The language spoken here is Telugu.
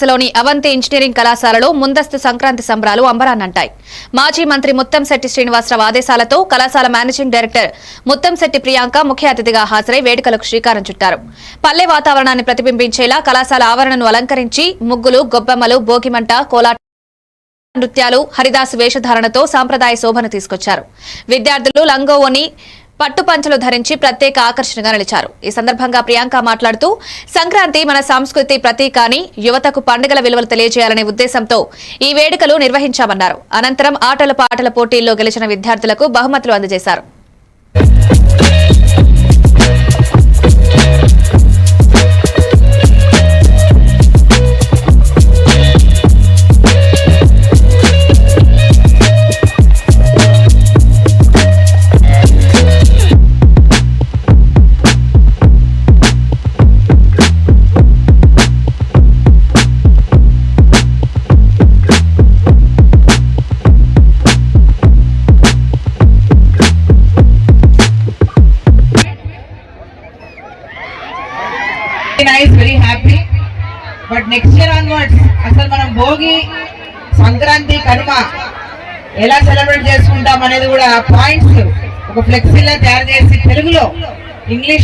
లోని అవంతి ఇంజనీరింగ్ కళాశాలలో ముందస్తు సంక్రాంతి సంబరాలు అంబరాన్నంటాయి. మాజీ మంత్రి ముత్తంశెట్టి శ్రీనివాసరావు ఆదేశాలతో కళాశాల మేనేజింగ్ డైరెక్టర్ ముత్తంశెట్టి ప్రియాంక ముఖ్య అతిథిగా హాజరై వేడుకలకు శ్రీకారం చుట్టారు. పల్లె వాతావరణాన్ని ప్రతిబింబించేలా కళాశాల ఆవరణను అలంకరించి ముగ్గులు, గొబ్బెమ్మలు, భోగిమంట, కోలాట నృత్యాలు, హరిదాసు వేషధారణతో సాంప్రదాయ శోభను తీసుకొచ్చారు. విద్యార్థులు లంగోవోని, పట్టు పంచలు ధరించి ప్రత్యేక ఆకర్షణగా నిలిచారు. ఈ సందర్భంగా ప్రియాంక మాట్లాడుతూ సంక్రాంతి మన సంస్కృతి ప్రతీక అని, యువతకు పండుగల విలువలు తెలియజేయాలనే ఉద్దేశంతో ఈ వేడుకలు నిర్వహించామన్నారు. అనంతరం ఆటల పాటల పోటీల్లో గెలిచిన విద్యార్థులకు బహుమతులు అందజేశారు. Nice, very happy. But next year onwards, అసలు మనం భోగి, సంక్రాంతి, కనుమ ఎలా సెలబ్రేట్ చేసుకుంటాం అనేది కూడా పాయింట్స్ ఒక ఫ్లెక్సీలా తయారు చేసి తెలుగులో, ఇంగ్లీష్